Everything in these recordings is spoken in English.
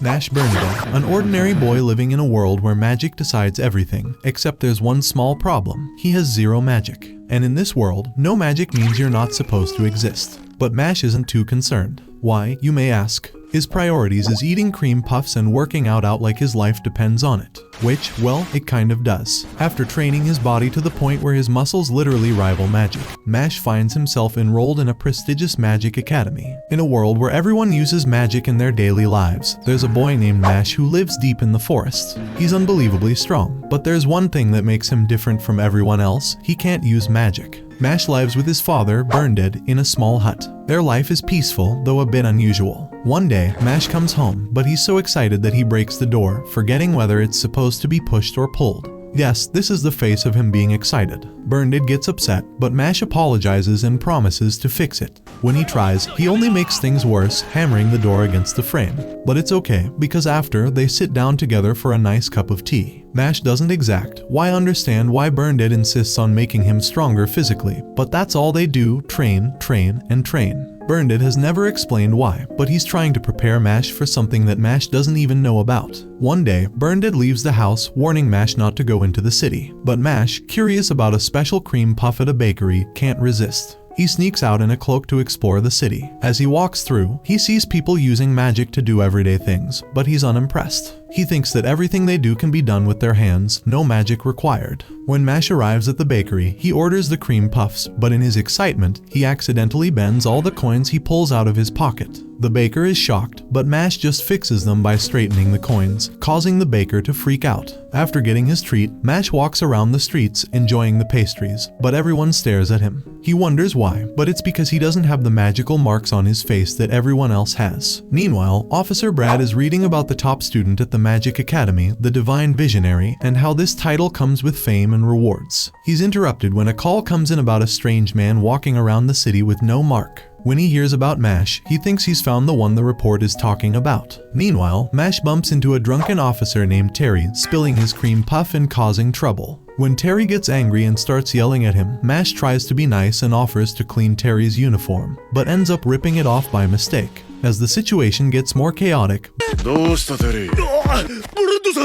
Burnedead, an ordinary boy living in a world where magic decides everything, except there's one small problem: he has zero magic. And in this world, no magic means you're not supposed to exist. But Mash isn't too concerned. Why, you may ask? His priorities is eating cream puffs and working out like his life depends on it. Which, well, it kind of does. After training his body to the point where his muscles literally rival magic, Mash finds himself enrolled in a prestigious magic academy. In a world where everyone uses magic in their daily lives, there's a boy named Mash who lives deep in the forest. He's unbelievably strong, but there's one thing that makes him different from everyone else: he can't use magic. Mash lives with his father, Burnedead, in a small hut. Their life is peaceful, though a bit unusual. One day, Mash comes home, but he's so excited that he breaks the door, forgetting whether it's supposed to be pushed or pulled. Yes, this is the face of him being excited. Burnedead gets upset, but Mash apologizes and promises to fix it. When he tries, he only makes things worse, hammering the door against the frame. But it's okay, because after, they sit down together for a nice cup of tea. Mash doesn't understand why Burnedead insists on making him stronger physically, but that's all they do: train, train, and train. Burnedead has never explained why, but he's trying to prepare Mash for something that Mash doesn't even know about. One day, Burnedead leaves the house, warning Mash not to go into the city. But Mash, curious about a special cream puff at a bakery, can't resist. He sneaks out in a cloak to explore the city. As he walks through, he sees people using magic to do everyday things, but he's unimpressed. He thinks that everything they do can be done with their hands, no magic required. When Mash arrives at the bakery, he orders the cream puffs, but in his excitement, he accidentally bends all the coins he pulls out of his pocket. The baker is shocked, but Mash just fixes them by straightening the coins, causing the baker to freak out. After getting his treat, Mash walks around the streets, enjoying the pastries, but everyone stares at him. He wonders why, but it's because he doesn't have the magical marks on his face that everyone else has. Meanwhile, Officer Brad is reading about the top student at the Magic Academy, the Divine Visionary, and how this title comes with fame and rewards. He's interrupted when a call comes in about a strange man walking around the city with no mark. When he hears about Mash, he thinks he's found the one the report is talking about. Meanwhile, Mash bumps into a drunken officer named Terry, spilling his cream puff and causing trouble. When Terry gets angry and starts yelling at him, Mash tries to be nice and offers to clean Terry's uniform, but ends up ripping it off by mistake. As the situation gets more chaotic,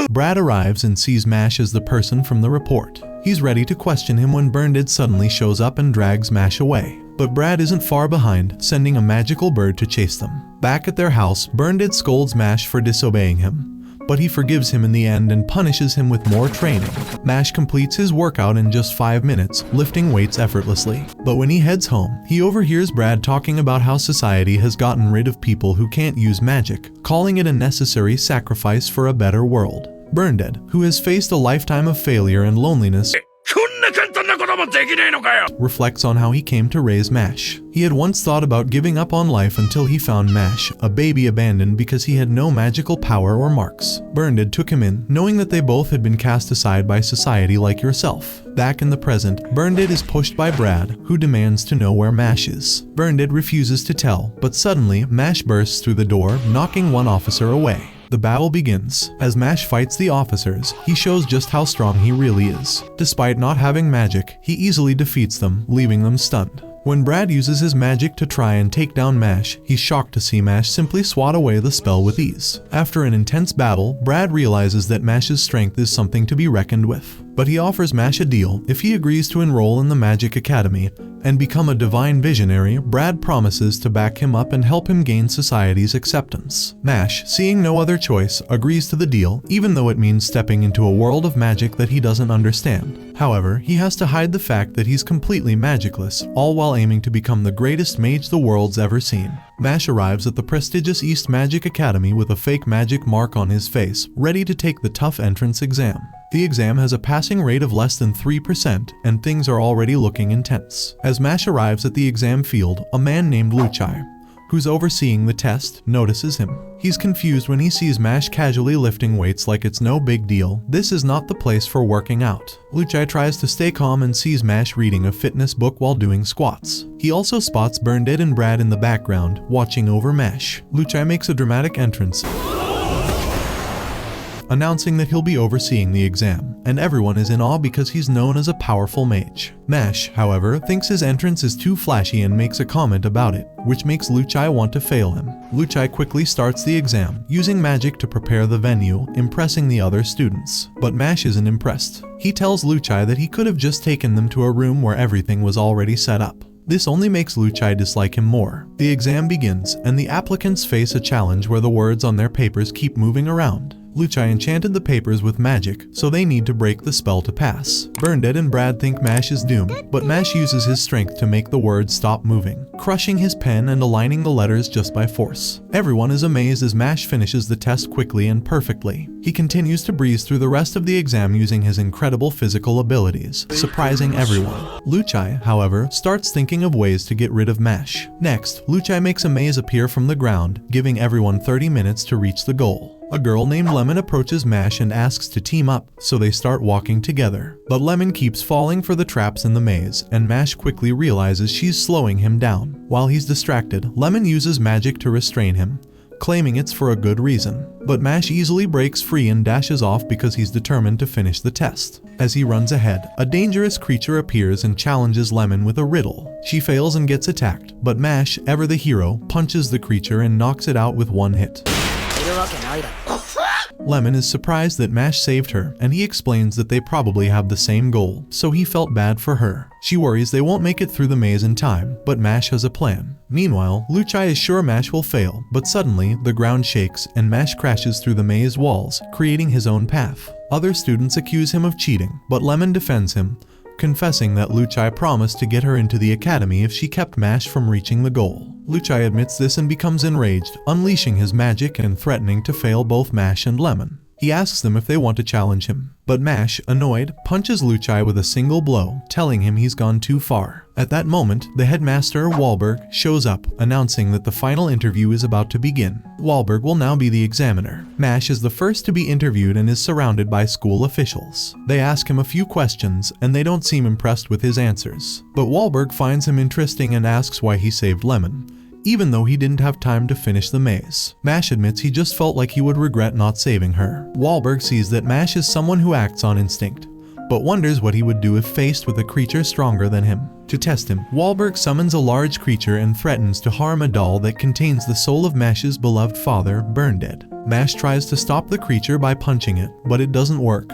Brad arrives and sees Mash as the person from the report. He's ready to question him when Burnedead suddenly shows up and drags Mash away. But Brad isn't far behind, sending a magical bird to chase them. Back at their house, Burnedead scolds Mash for disobeying him, but he forgives him in the end and punishes him with more training. Mash completes his workout in just 5 minutes, lifting weights effortlessly. But when he heads home, he overhears Brad talking about how society has gotten rid of people who can't use magic, calling it a necessary sacrifice for a better world. Burnedead, who has faced a lifetime of failure and loneliness, reflects on how he came to raise Mash. He had once thought about giving up on life until he found Mash, a baby abandoned because he had no magical power or marks. Burnedead took him in, knowing that they both had been cast aside by society like yourself. Back in the present, Burnedead is pushed by Brad, who demands to know where Mash is. Burnedead refuses to tell, but suddenly, Mash bursts through the door, knocking one officer away. The battle begins. As Mash fights the officers, he shows just how strong he really is. Despite not having magic, he easily defeats them, leaving them stunned. When Brad uses his magic to try and take down Mash, he's shocked to see Mash simply swat away the spell with ease. After an intense battle, Brad realizes that Mash's strength is something to be reckoned with. But he offers Mash a deal. If he agrees to enroll in the Magic Academy and become a Divine Visionary, Brad promises to back him up and help him gain society's acceptance. Mash, seeing no other choice, agrees to the deal, even though it means stepping into a world of magic that he doesn't understand. However, he has to hide the fact that he's completely magicless, all while aiming to become the greatest mage the world's ever seen. Mash arrives at the prestigious East Magic Academy with a fake magic mark on his face, ready to take the tough entrance exam. The exam has a passing rate of less than 3%, and things are already looking intense. As Mash arrives at the exam field, a man named Magi, who's overseeing the test, notices him. He's confused when he sees Mash casually lifting weights like it's no big deal. This is not the place for working out. Magi tries to stay calm and sees Mash reading a fitness book while doing squats. He also spots Burnedead and Brad in the background, watching over Mash. Magi makes a dramatic entrance, announcing that he'll be overseeing the exam. and everyone is in awe because he's known as a powerful mage. Mash, however, thinks his entrance is too flashy and makes a comment about it, which makes Luchai want to fail him. Luchai quickly starts the exam, using magic to prepare the venue, impressing the other students. But Mash isn't impressed. He tells Luchai that he could have just taken them to a room where everything was already set up. This only makes Luchai dislike him more. The exam begins, and the applicants face a challenge where the words on their papers keep moving around. Luchai enchanted the papers with magic, so they need to break the spell to pass. Burnedead and Brad think Mash is doomed, but Mash uses his strength to make the words stop moving, crushing his pen and aligning the letters just by force. Everyone is amazed as Mash finishes the test quickly and perfectly. He continues to breeze through the rest of the exam using his incredible physical abilities, surprising everyone. Luchai, however, starts thinking of ways to get rid of Mash. Next, Luchai makes a maze appear from the ground, giving everyone 30 minutes to reach the goal. A girl named Lemon approaches Mash and asks to team up, so they start walking together. But Lemon keeps falling for the traps in the maze, and Mash quickly realizes she's slowing him down. While he's distracted, Lemon uses magic to restrain him, claiming it's for a good reason. But Mash easily breaks free and dashes off because he's determined to finish the test. As he runs ahead, a dangerous creature appears and challenges Lemon with a riddle. She fails and gets attacked, but Mash, ever the hero, punches the creature and knocks it out with one hit. Lemon is surprised that Mash saved her, and he explains that they probably have the same goal, so he felt bad for her. She worries they won't make it through the maze in time, but Mash has a plan. Meanwhile, Luchai is sure Mash will fail, but suddenly, the ground shakes and Mash crashes through the maze walls, creating his own path. Other students accuse him of cheating, but Lemon defends him, confessing that Luchai promised to get her into the academy if she kept Mash from reaching the goal. Luchai admits this and becomes enraged, unleashing his magic and threatening to fail both Mash and Lemon. He asks them if they want to challenge him, but Mash, annoyed, punches Luchai with a single blow, telling him he's gone too far. At that moment, the headmaster, Wahlberg, shows up, announcing that the final interview is about to begin. Wahlberg will now be the examiner. Mash is the first to be interviewed and is surrounded by school officials. They ask him a few questions, and they don't seem impressed with his answers. But Wahlberg finds him interesting and asks why he saved Lemon, even though he didn't have time to finish the maze. Mash admits he just felt like he would regret not saving her. Wahlberg sees that Mash is someone who acts on instinct, but wonders what he would do if faced with a creature stronger than him. To test him, Wahlberg summons a large creature and threatens to harm a doll that contains the soul of Mash's beloved father, Burnedead. Mash tries to stop the creature by punching it, but it doesn't work,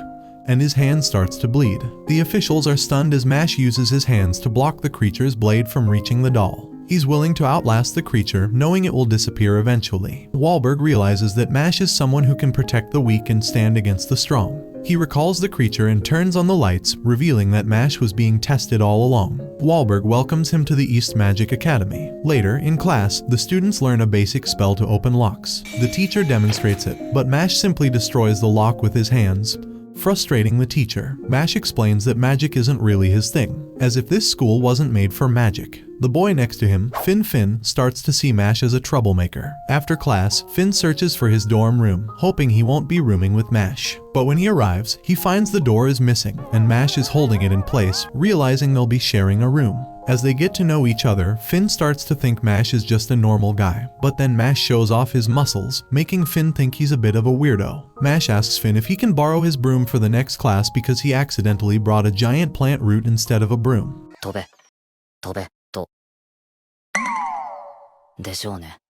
and his hand starts to bleed. The officials are stunned as Mash uses his hands to block the creature's blade from reaching the doll. He's willing to outlast the creature, knowing it will disappear eventually. Wahlberg realizes that Mash is someone who can protect the weak and stand against the strong. He recalls the creature and turns on the lights, revealing that Mash was being tested all along. Wahlberg welcomes him to the East Magic Academy. Later, in class, the students learn a basic spell to open locks. The teacher demonstrates it, but Mash simply destroys the lock with his hands, frustrating the teacher. Mash explains that magic isn't really his thing, as if this school wasn't made for magic. The boy next to him, Finn, starts to see Mash as a troublemaker. After class, Finn searches for his dorm room, hoping he won't be rooming with Mash. But when he arrives, he finds the door is missing, and Mash is holding it in place, realizing they'll be sharing a room. As they get to know each other, Finn starts to think Mash is just a normal guy, but then Mash shows off his muscles, making Finn think he's a bit of a weirdo. Mash asks Finn if he can borrow his broom for the next class because he accidentally brought a giant plant root instead of a broom.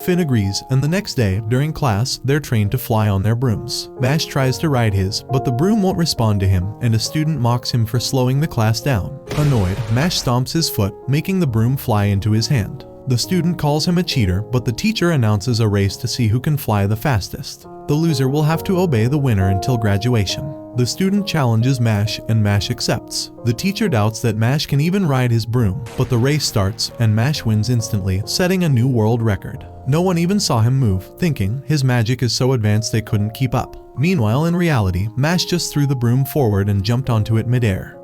Finn agrees, and the next day, during class, they're trained to fly on their brooms. Mash tries to ride his, but the broom won't respond to him, and a student mocks him for slowing the class down. Annoyed, Mash stomps his foot, making the broom fly into his hand. The student calls him a cheater, but the teacher announces a race to see who can fly the fastest. The loser will have to obey the winner until graduation. The student challenges Mash, and Mash accepts. The teacher doubts that Mash can even ride his broom, but the race starts, and Mash wins instantly, setting a new world record. No one even saw him move, thinking his magic is so advanced they couldn't keep up. Meanwhile, in reality, Mash just threw the broom forward and jumped onto it midair.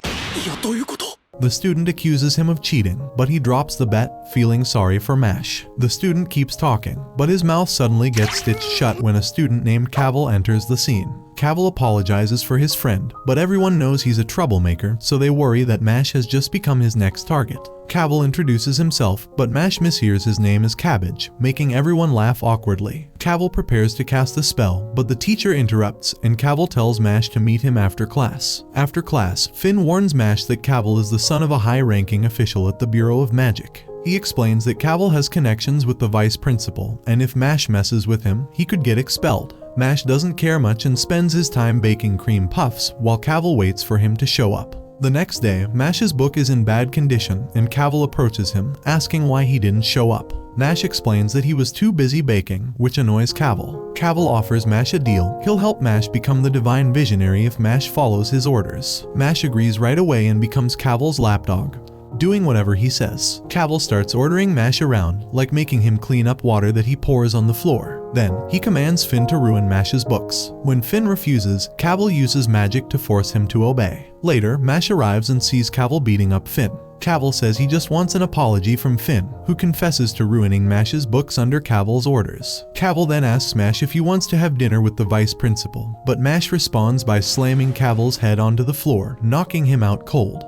The student accuses him of cheating, but he drops the bet, feeling sorry for Mash. The student keeps talking, but his mouth suddenly gets stitched shut when a student named Cavil enters the scene. Cavil apologizes for his friend, but everyone knows he's a troublemaker, so they worry that Mash has just become his next target. Cavil introduces himself, but Mash mishears his name as Cabbage, making everyone laugh awkwardly. Cavil prepares to cast the spell, but the teacher interrupts, and Cavil tells Mash to meet him after class. After class, Finn warns Mash that Cavil is the son of a high-ranking official at the Bureau of Magic. He explains that Cavil has connections with the vice principal, and if Mash messes with him, he could get expelled. Mash doesn't care much and spends his time baking cream puffs, while Cavil waits for him to show up. The next day, Mash's book is in bad condition, and Cavil approaches him, asking why he didn't show up. Mash explains that he was too busy baking, which annoys Cavil. Cavil offers Mash a deal. He'll help Mash become the Divine Visionary if Mash follows his orders. Mash agrees right away and becomes Cavil's lapdog, doing whatever he says. Cavil starts ordering Mash around, like making him clean up water that he pours on the floor. Then, he commands Finn to ruin Mash's books. When Finn refuses, Cavil uses magic to force him to obey. Later, Mash arrives and sees Cavil beating up Finn. Cavil says he just wants an apology from Finn, who confesses to ruining Mash's books under Cavil's orders. Cavil then asks Mash if he wants to have dinner with the vice principal, but Mash responds by slamming Cavil's head onto the floor, knocking him out cold.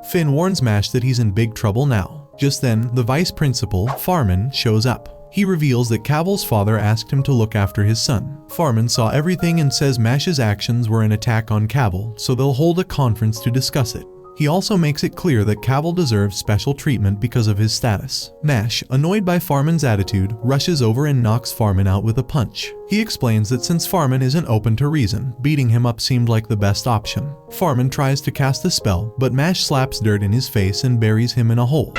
Finn warns Mash that he's in big trouble now. Just then, the vice principal, Farman, shows up. He reveals that Cavil's father asked him to look after his son. Farman saw everything and says Mash's actions were an attack on Cavil, so they'll hold a conference to discuss it. He also makes it clear that Cavil deserves special treatment because of his status. Mash, annoyed by Farman's attitude, rushes over and knocks Farman out with a punch. He explains that since Farman isn't open to reason, beating him up seemed like the best option. Farman tries to cast a spell, but Mash slaps dirt in his face and buries him in a hole.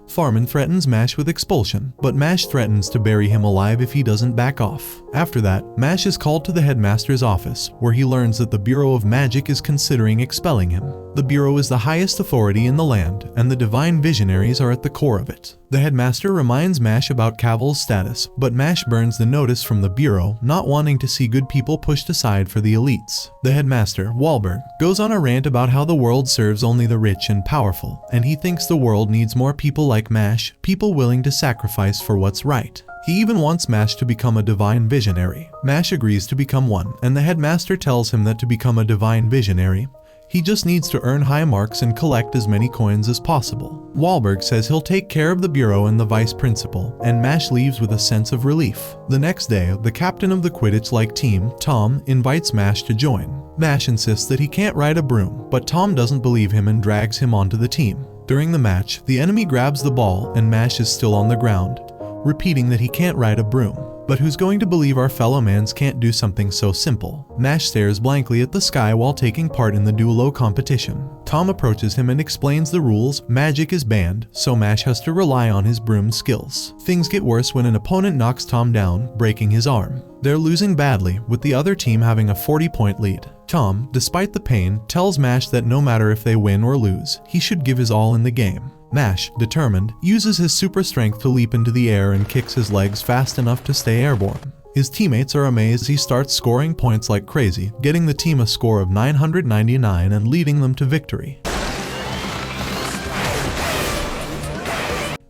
Farman threatens Mash with expulsion, but Mash threatens to bury him alive if he doesn't back off. After that, Mash is called to the headmaster's office, where he learns that the Bureau of Magic is considering expelling him. The Bureau is the highest authority in the land, and the Divine Visionaries are at the core of it. The headmaster reminds Mash about Cavil's status, but Mash burns the notice from the Bureau, not wanting to see good people pushed aside for the elites. The headmaster, Wahlberg, goes on a rant about how the world serves only the rich and powerful, and he thinks the world needs more people like Mash, people willing to sacrifice for what's right. He even wants Mash to become a Divine Visionary. Mash agrees to become one, and the headmaster tells him that to become a Divine Visionary, he just needs to earn high marks and collect as many coins as possible. Wahlberg says he'll take care of the Bureau and the vice principal, and Mash leaves with a sense of relief. The next day, the captain of the Quidditch-like team, Tom, invites Mash to join. Mash insists that he can't ride a broom, but Tom doesn't believe him and drags him onto the team. During the match, the enemy grabs the ball and Mash is still on the ground, repeating that he can't ride a broom. But who's going to believe our fellow mans can't do something so simple? Mash stares blankly at the sky while taking part in the duel competition. Tom approaches him and explains the rules. Magic is banned, so Mash has to rely on his broom skills. Things get worse when an opponent knocks Tom down, breaking his arm. They're losing badly, with the other team having a 40-point lead. Tom, despite the pain, tells Mash that no matter if they win or lose, he should give his all in the game. Mash, determined, uses his super strength to leap into the air and kicks his legs fast enough to stay airborne. His teammates are amazed as he starts scoring points like crazy, getting the team a score of 999 and leading them to victory.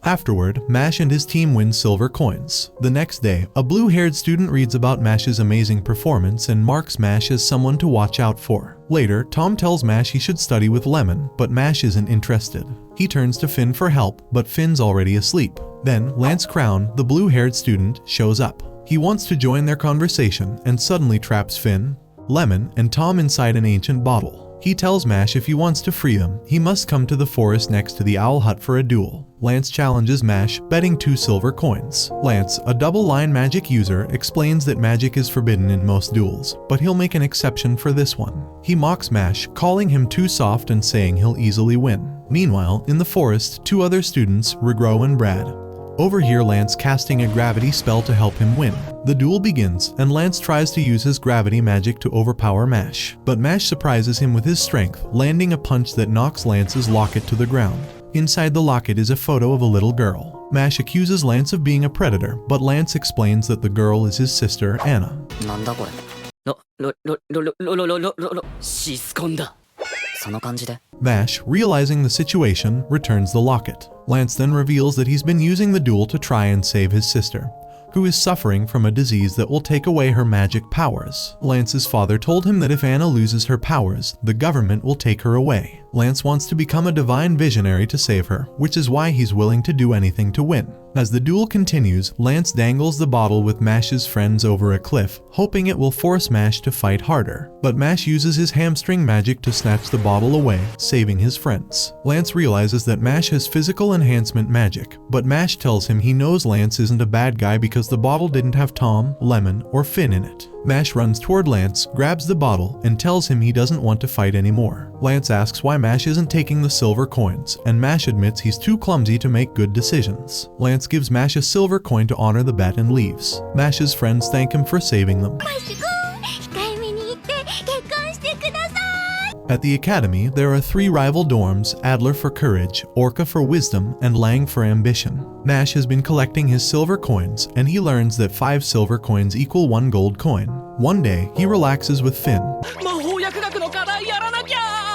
Afterward, Mash and his team win silver coins. The next day, a blue-haired student reads about Mash's amazing performance and marks Mash as someone to watch out for. Later, Tom tells Mash he should study with Lemon, but Mash isn't interested. He turns to Finn for help, but Finn's already asleep. Then, Lance Crown, the blue-haired student, shows up. He wants to join their conversation and suddenly traps Finn, Lemon, and Tom inside an ancient bottle. He tells Mash if he wants to free them, he must come to the forest next to the owl hut for a duel. Lance challenges Mash, betting 2 silver coins. Lance, a double-line magic user, explains that magic is forbidden in most duels, but he'll make an exception for this one. He mocks Mash, calling him too soft and saying he'll easily win. Meanwhile, in the forest, 2 other students, Regro and Brad, overhear Lance casting a gravity spell to help him win. The duel begins, and Lance tries to use his gravity magic to overpower Mash. But Mash surprises him with his strength, landing a punch that knocks Lance's locket to the ground. Inside the locket is a photo of a little girl. Mash accuses Lance of being a predator, but Lance explains that the girl is his sister, Anna. Mash, realizing the situation, returns the locket. Lance then reveals that he's been using the duel to try and save his sister, who is suffering from a disease that will take away her magic powers. Lance's father told him that if Anna loses her powers, the government will take her away. Lance wants to become a divine visionary to save her, which is why he's willing to do anything to win. As the duel continues, Lance dangles the bottle with Mash's friends over a cliff, hoping it will force Mash to fight harder. But Mash uses his hamstring magic to snatch the bottle away, saving his friends. Lance realizes that Mash has physical enhancement magic, but Mash tells him he knows Lance isn't a bad guy because the bottle didn't have Tom, Lemon, or Finn in it. Mash runs toward Lance, grabs the bottle, and tells him he doesn't want to fight anymore. Lance asks why Mash isn't taking the silver coins, and Mash admits he's too clumsy to make good decisions. Lance gives Mash a silver coin to honor the bet and leaves. Mash's friends thank him for saving them. At the academy, there are 3 rival dorms: Adler for courage, Orca for wisdom, and Lang for ambition. Mash has been collecting his silver coins, and he learns that 5 silver coins equal 1 gold coin. One day, he relaxes with Finn.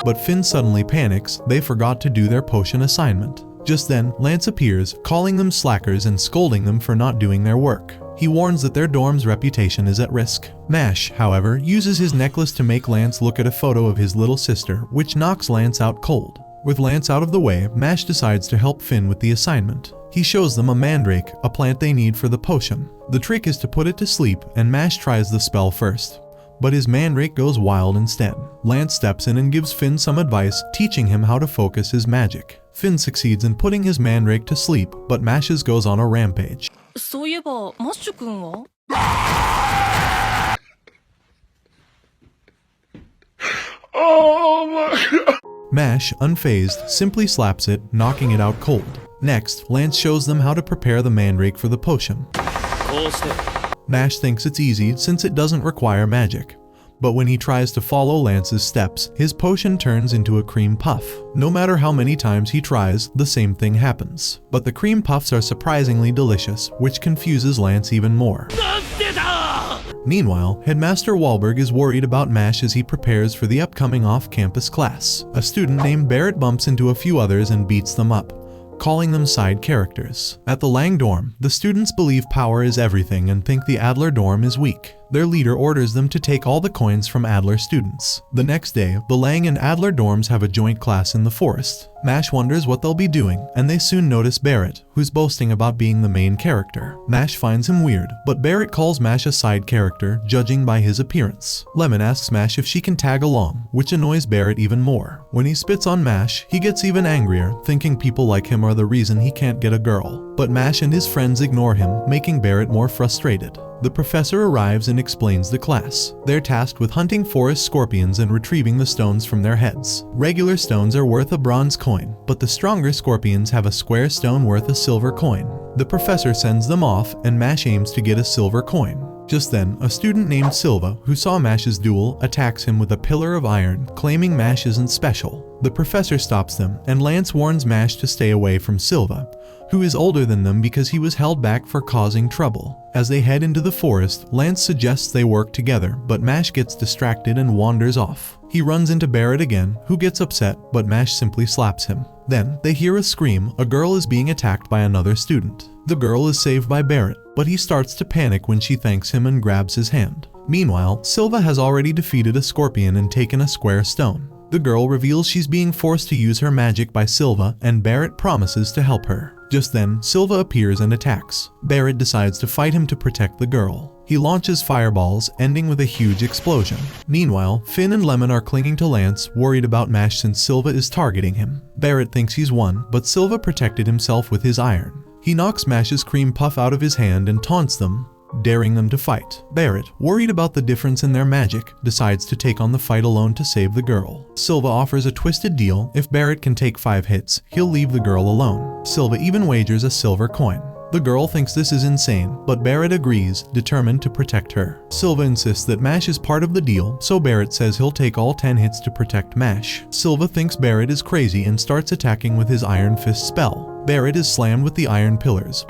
But Finn suddenly panics. They forgot to do their potion assignment. Just then, Lance appears, calling them slackers and scolding them for not doing their work. He warns that their dorm's reputation is at risk. Mash, however, uses his necklace to make Lance look at a photo of his little sister, which knocks Lance out cold. With Lance out of the way, Mash decides to help Finn with the assignment. He shows them a mandrake, a plant they need for the potion. The trick is to put it to sleep, and Mash tries the spell first. But his mandrake goes wild instead. Lance steps in and gives Finn some advice, teaching him how to focus his magic. Finn succeeds in putting his mandrake to sleep, but Mash's goes on a rampage. そういえば、マッシュ君は? Oh my god! Mash, unfazed, simply slaps it, knocking it out cold. Next, Lance shows them how to prepare the mandrake for the potion. Mash thinks it's easy since it doesn't require magic. But when he tries to follow Lance's steps, his potion turns into a cream puff. No matter how many times he tries, the same thing happens. But the cream puffs are surprisingly delicious, which confuses Lance even more. Meanwhile, Headmaster Wahlberg is worried about Mash as he prepares for the upcoming off-campus class. A student named Barrett bumps into a few others and beats them up, calling them side characters. At the Lang dorm, the students believe power is everything and think the Adler dorm is weak. Their leader orders them to take all the coins from Adler students. The next day, the Lang and Adler dorms have a joint class in the forest. Mash wonders what they'll be doing, and they soon notice Barrett, who's boasting about being the main character. Mash finds him weird, but Barrett calls Mash a side character, judging by his appearance. Lemon asks Mash if she can tag along, which annoys Barrett even more. When he spits on Mash, he gets even angrier, thinking people like him are the reason he can't get a girl. But Mash and his friends ignore him, making Barrett more frustrated. The professor arrives and explains the class. They're tasked with hunting forest scorpions and retrieving the stones from their heads. Regular stones are worth a bronze coin, but the stronger scorpions have a square stone worth a silver coin. The professor sends them off, and Mash aims to get a silver coin. Just then, a student named Silva, who saw Mash's duel, attacks him with a pillar of iron, claiming Mash isn't special. The professor stops them, and Lance warns Mash to stay away from Silva, who is older than them because he was held back for causing trouble. As they head into the forest, Lance suggests they work together, but Mash gets distracted and wanders off. He runs into Barrett again, who gets upset, but Mash simply slaps him. Then, they hear a scream. A girl is being attacked by another student. The girl is saved by Barrett, but he starts to panic when she thanks him and grabs his hand. Meanwhile, Silva has already defeated a scorpion and taken a square stone. The girl reveals she's being forced to use her magic by Silva, and Barrett promises to help her. Just then, Silva appears and attacks. Barrett decides to fight him to protect the girl. He launches fireballs, ending with a huge explosion. Meanwhile, Finn and Lemon are clinging to Lance, worried about Mash since Silva is targeting him. Barrett thinks he's won, but Silva protected himself with his iron. He knocks Mash's cream puff out of his hand and taunts them, daring them to fight. Barrett, worried about the difference in their magic, decides to take on the fight alone to save the girl. Silva offers a twisted deal. If Barrett can take 5 hits, he'll leave the girl alone. Silva even wagers a silver coin. The girl thinks this is insane, but Barrett agrees, determined to protect her. Silva insists that Mash is part of the deal, so Barrett says he'll take all 10 hits to protect Mash. Silva thinks Barrett is crazy and starts attacking with his Iron Fist spell. Barrett is slammed with the iron pillars.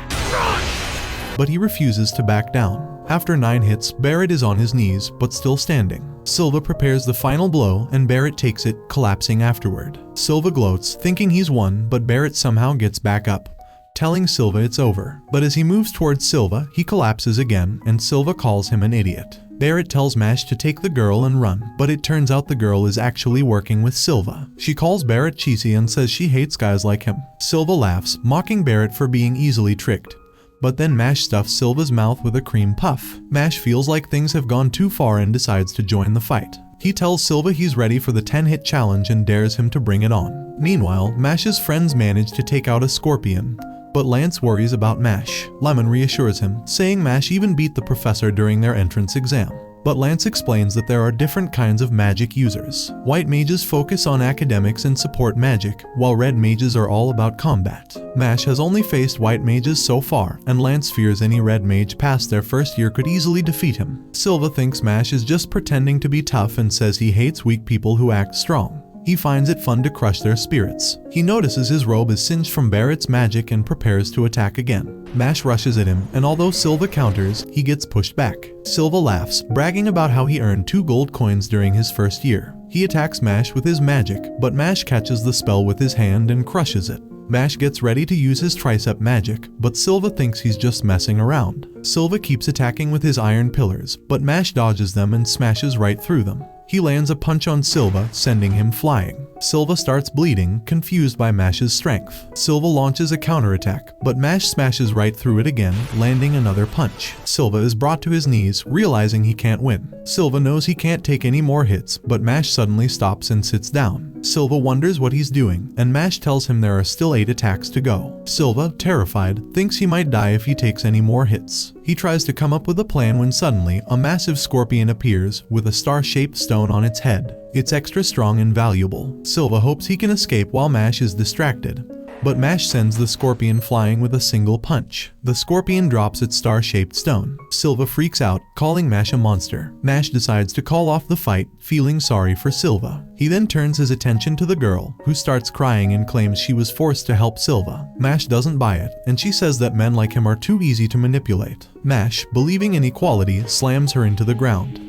but he refuses to back down. After 9 hits, Barrett is on his knees, but still standing. Silva prepares the final blow, and Barrett takes it, collapsing afterward. Silva gloats, thinking he's won, but Barrett somehow gets back up, telling Silva it's over. But as he moves towards Silva, he collapses again, and Silva calls him an idiot. Barrett tells Mash to take the girl and run, but it turns out the girl is actually working with Silva. She calls Barrett cheesy and says she hates guys like him. Silva laughs, mocking Barrett for being easily tricked. But then Mash stuffs Silva's mouth with a cream puff. Mash feels like things have gone too far and decides to join the fight. He tells Silva he's ready for the 10-hit challenge and dares him to bring it on. Meanwhile, Mash's friends manage to take out a scorpion, but Lance worries about Mash. Lemon reassures him, saying Mash even beat the professor during their entrance exam. But Lance explains that there are different kinds of magic users. White mages focus on academics and support magic, while red mages are all about combat. Mash has only faced white mages so far, and Lance fears any red mage past their first year could easily defeat him. Silva thinks Mash is just pretending to be tough and says he hates weak people who act strong. He finds it fun to crush their spirits. He notices his robe is singed from Barrett's magic and prepares to attack again. Mash rushes at him, and although Silva counters, he gets pushed back. Silva laughs, bragging about how he earned 2 gold coins during his first year. He attacks Mash with his magic, but Mash catches the spell with his hand and crushes it. Mash gets ready to use his tricep magic, but Silva thinks he's just messing around. Silva keeps attacking with his iron pillars, but Mash dodges them and smashes right through them. He lands a punch on Silva, sending him flying. Silva starts bleeding, confused by Mash's strength. Silva launches a counterattack, but Mash smashes right through it again, landing another punch. Silva is brought to his knees, realizing he can't win. Silva knows he can't take any more hits, but Mash suddenly stops and sits down. Silva wonders what he's doing, and Mash tells him there are still 8 attacks to go. Silva, terrified, thinks he might die if he takes any more hits. He tries to come up with a plan when suddenly, a massive scorpion appears, with a star-shaped stone on its head. It's extra strong and valuable. Silva hopes he can escape while Mash is distracted, but Mash sends the scorpion flying with a single punch. The scorpion drops its star-shaped stone. Silva freaks out, calling Mash a monster. Mash decides to call off the fight, feeling sorry for Silva. He then turns his attention to the girl, who starts crying and claims she was forced to help Silva. Mash doesn't buy it, and she says that men like him are too easy to manipulate. Mash, believing in equality, slams her into the ground.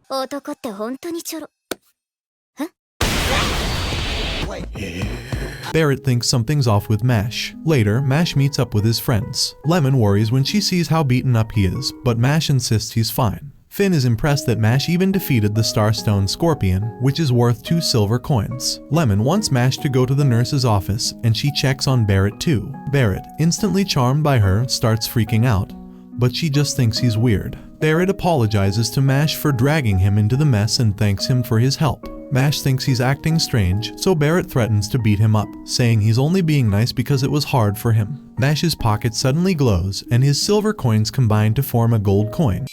男って本当にちょろ。 Barrett thinks something's off with Mash. Later, Mash meets up with his friends. Lemon worries when she sees how beaten up he is, but Mash insists he's fine. Finn is impressed that Mash even defeated the Starstone Scorpion, which is worth 2 silver coins. Lemon wants Mash to go to the nurse's office, and she checks on Barrett too. Barrett, instantly charmed by her, starts freaking out, but she just thinks he's weird. Barrett apologizes to Mash for dragging him into the mess and thanks him for his help. Mash thinks he's acting strange, so Barrett threatens to beat him up, saying he's only being nice because it was hard for him. Mash's pocket suddenly glows, and his silver coins combine to form a gold coin.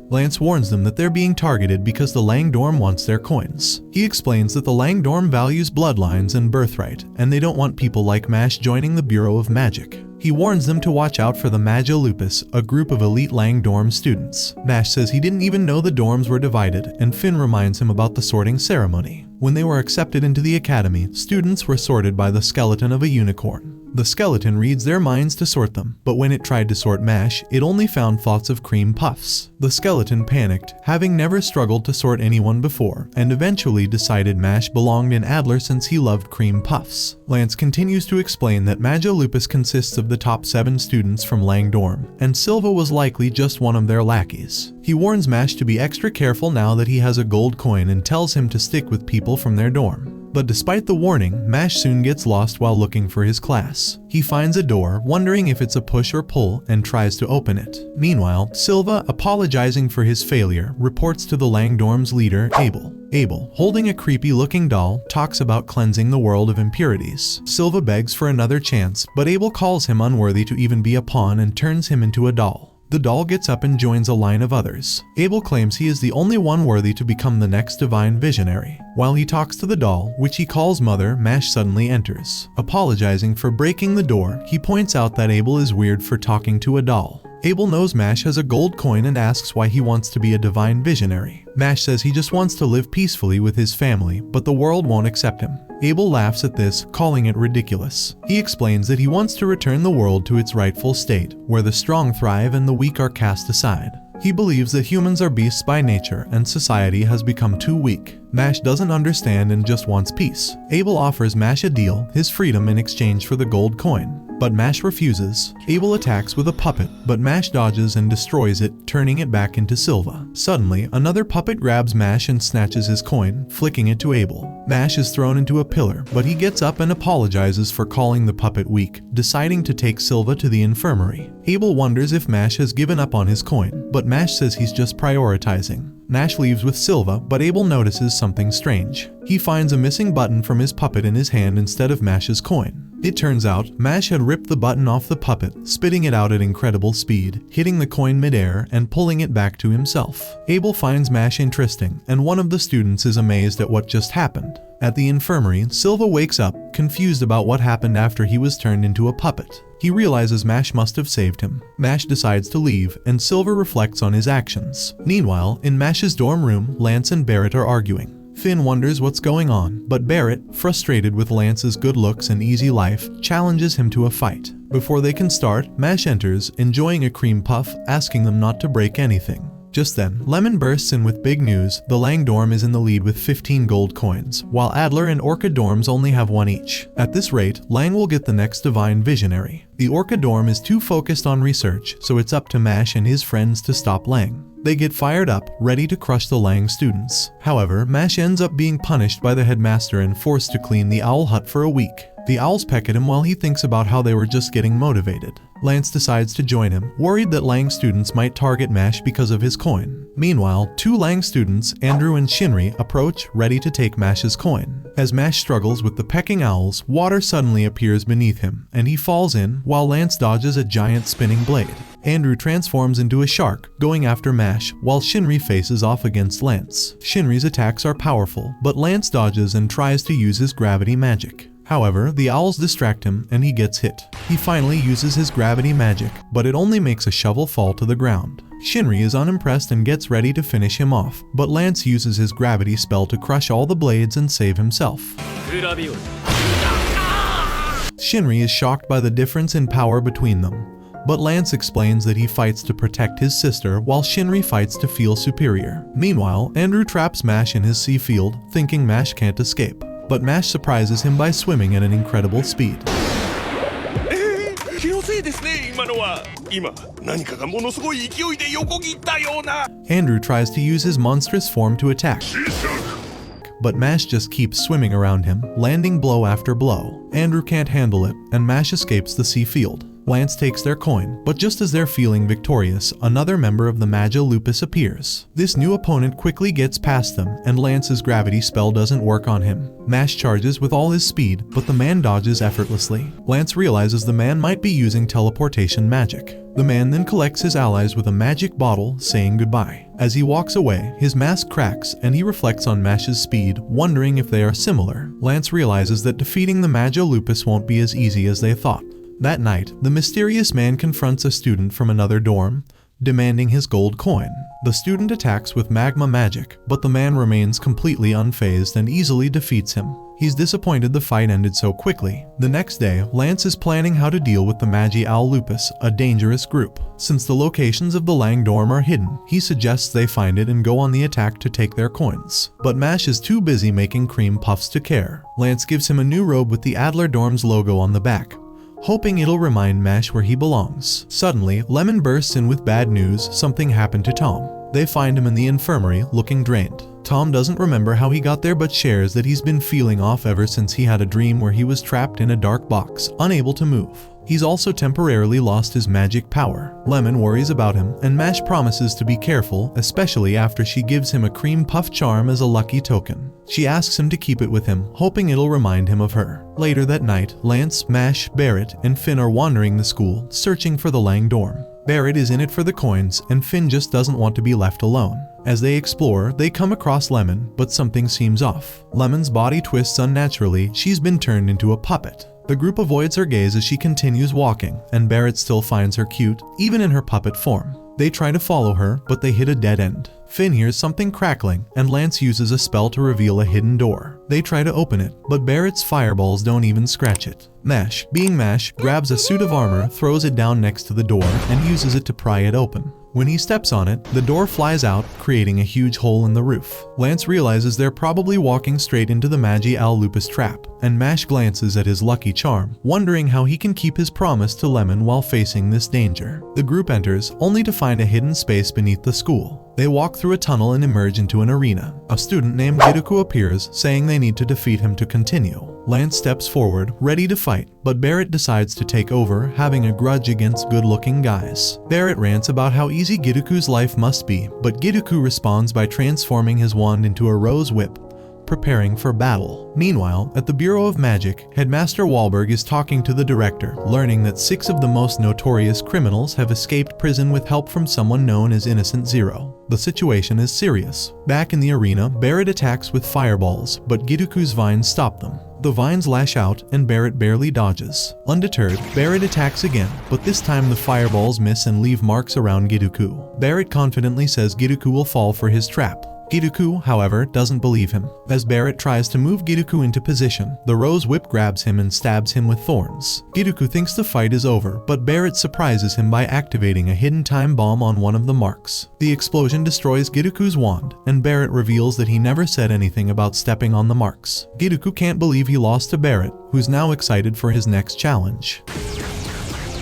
Lance warns them that they're being targeted because the Langdorm wants their coins. He explains that the Langdorm values bloodlines and birthright, and they don't want people like Mash joining the Bureau of Magic. He warns them to watch out for the Magi Lupus, a group of elite Langdorm students. Mash says he didn't even know the dorms were divided, and Finn reminds him about the sorting ceremony. When they were accepted into the academy, students were sorted by the skeleton of a unicorn. The skeleton reads their minds to sort them, but when it tried to sort Mash, it only found thoughts of cream puffs. The skeleton panicked, having never struggled to sort anyone before, and eventually decided Mash belonged in Adler since he loved cream puffs. Lance continues to explain that Magi Lupus consists of the top 7 students from Langdorm, and Silva was likely just one of their lackeys. He warns Mash to be extra careful now that he has a gold coin and tells him to stick with people from their dorm. But despite the warning, Mash soon gets lost while looking for his class. He finds a door, wondering if it's a push or pull, and tries to open it. Meanwhile, Silva, apologizing for his failure, reports to the Langdorm's leader, Abel. Abel, holding a creepy-looking doll, talks about cleansing the world of impurities. Silva begs for another chance, but Abel calls him unworthy to even be a pawn and turns him into a doll. The doll gets up and joins a line of others. Abel claims he is the only one worthy to become the next divine visionary. While he talks to the doll, which he calls Mother, Mash suddenly enters. Apologizing for breaking the door, he points out that Abel is weird for talking to a doll. Abel knows Mash has a gold coin and asks why he wants to be a divine visionary. Mash says he just wants to live peacefully with his family, but the world won't accept him. Abel laughs at this, calling it ridiculous. He explains that he wants to return the world to its rightful state, where the strong thrive and the weak are cast aside. He believes that humans are beasts by nature and society has become too weak. Mash doesn't understand and just wants peace. Abel offers Mash a deal, his freedom in exchange for the gold coin. But Mash refuses. Abel attacks with a puppet, but Mash dodges and destroys it, turning it back into Silva. Suddenly, another puppet grabs Mash and snatches his coin, flicking it to Abel. Mash is thrown into a pillar, but he gets up and apologizes for calling the puppet weak, deciding to take Silva to the infirmary. Abel wonders if Mash has given up on his coin, but Mash says he's just prioritizing. Mash leaves with Silva, but Abel notices something strange. He finds a missing button from his puppet in his hand instead of Mash's coin. It turns out, Mash had ripped the button off the puppet, spitting it out at incredible speed, hitting the coin midair and pulling it back to himself. Abel finds Mash interesting, and one of the students is amazed at what just happened. At the infirmary, Silva wakes up, confused about what happened after he was turned into a puppet. He realizes Mash must have saved him. Mash decides to leave, and Silva reflects on his actions. Meanwhile, in Mash's dorm room, Lance and Barrett are arguing. Finn wonders what's going on, but Barrett, frustrated with Lance's good looks and easy life, challenges him to a fight. Before they can start, Mash enters, enjoying a cream puff, asking them not to break anything. Just then, Lemon bursts in with big news. The Lang dorm is in the lead with 15 gold coins, while Adler and Orca dorms only have 1 each. At this rate, Lang will get the next divine visionary. The Orca dorm is too focused on research, so it's up to Mash and his friends to stop Lang. They get fired up, ready to crush the Lang students. However, Mash ends up being punished by the headmaster and forced to clean the owl hut for a week. The owls peck at him while he thinks about how they were just getting motivated. Lance decides to join him, worried that Lang students might target Mash because of his coin. Meanwhile, 2 Lang students, Andrew and Shinri, approach, ready to take Mash's coin. As Mash struggles with the pecking owls, water suddenly appears beneath him, and he falls in, while Lance dodges a giant spinning blade. Andrew transforms into a shark, going after Mash, while Shinri faces off against Lance. Shinri's attacks are powerful, but Lance dodges and tries to use his gravity magic. However, the owls distract him and he gets hit. He finally uses his gravity magic, but it only makes a shovel fall to the ground. Shinri is unimpressed and gets ready to finish him off, but Lance uses his gravity spell to crush all the blades and save himself. Shinri is shocked by the difference in power between them, but Lance explains that he fights to protect his sister while Shinri fights to feel superior. Meanwhile, Andrew traps Mash in his sea field, thinking Mash can't escape. But Mash surprises him by swimming at an incredible speed. Andrew tries to use his monstrous form to attack, but Mash just keeps swimming around him, landing blow after blow. Andrew can't handle it, and Mash escapes the sea field. Lance takes their coin, but just as they're feeling victorious, another member of the Magi Lupus appears. This new opponent quickly gets past them, and Lance's gravity spell doesn't work on him. Mash charges with all his speed, but the man dodges effortlessly. Lance realizes the man might be using teleportation magic. The man then collects his allies with a magic bottle, saying goodbye. As he walks away, his mask cracks, and he reflects on Mash's speed, wondering if they are similar. Lance realizes that defeating the Magi Lupus won't be as easy as they thought. That night, the mysterious man confronts a student from another dorm, demanding his gold coin. The student attacks with magma magic, but the man remains completely unfazed and easily defeats him. He's disappointed the fight ended so quickly. The next day, Lance is planning how to deal with the Magi Owl Lupus, a dangerous group. Since the locations of the Lang dorm are hidden, he suggests they find it and go on the attack to take their coins. But Mash is too busy making cream puffs to care. Lance gives him a new robe with the Adler dorm's logo on the back, hoping it'll remind Mash where he belongs. Suddenly, Lemon bursts in with bad news. Something happened to Tom. They find him in the infirmary, looking drained. Tom doesn't remember how he got there but shares that he's been feeling off ever since he had a dream where he was trapped in a dark box, unable to move. He's also temporarily lost his magic power. Lemon worries about him, and Mash promises to be careful, especially after she gives him a cream puff charm as a lucky token. She asks him to keep it with him, hoping it'll remind him of her. Later that night, Lance, Mash, Barrett, and Finn are wandering the school, searching for the Lang dorm. Barrett is in it for the coins, and Finn just doesn't want to be left alone. As they explore, they come across Lemon, but something seems off. Lemon's body twists unnaturally. She's been turned into a puppet. The group avoids her gaze as she continues walking, and Barrett still finds her cute, even in her puppet form. They try to follow her, but they hit a dead end. Finn hears something crackling, and Lance uses a spell to reveal a hidden door. They try to open it, but Barrett's fireballs don't even scratch it. Mash, being Mash, grabs a suit of armor, throws it down next to the door, and uses it to pry it open. When he steps on it, the door flies out, creating a huge hole in the roof. Lance realizes they're probably walking straight into the Magi Lupus trap, and Mash glances at his lucky charm, wondering how he can keep his promise to Lemon while facing this danger. The group enters, only to find a hidden space beneath the school. They walk through a tunnel and emerge into an arena. A student named Giruku appears, saying they need to defeat him to continue. Lance steps forward, ready to fight, but Barrett decides to take over, having a grudge against good-looking guys. Barrett rants about how easy Giruku's life must be, but Giruku responds by transforming his wand into a rose whip, preparing for battle. Meanwhile, at the Bureau of Magic, Headmaster Wahlberg is talking to the director, learning that 6 of the most notorious criminals have escaped prison with help from someone known as Innocent Zero. The situation is serious. Back in the arena, Barrett attacks with fireballs, but Giruku's vines stop them. The vines lash out, and Barrett barely dodges. Undeterred, Barrett attacks again, but this time the fireballs miss and leave marks around Giruku. Barrett confidently says Giruku will fall for his trap. Giruku, however, doesn't believe him. As Barrett tries to move Giruku into position, the rose whip grabs him and stabs him with thorns. Giruku thinks the fight is over, but Barrett surprises him by activating a hidden time bomb on one of the marks. The explosion destroys Giruku's wand, and Barrett reveals that he never said anything about stepping on the marks. Giruku can't believe he lost to Barrett, who's now excited for his next challenge.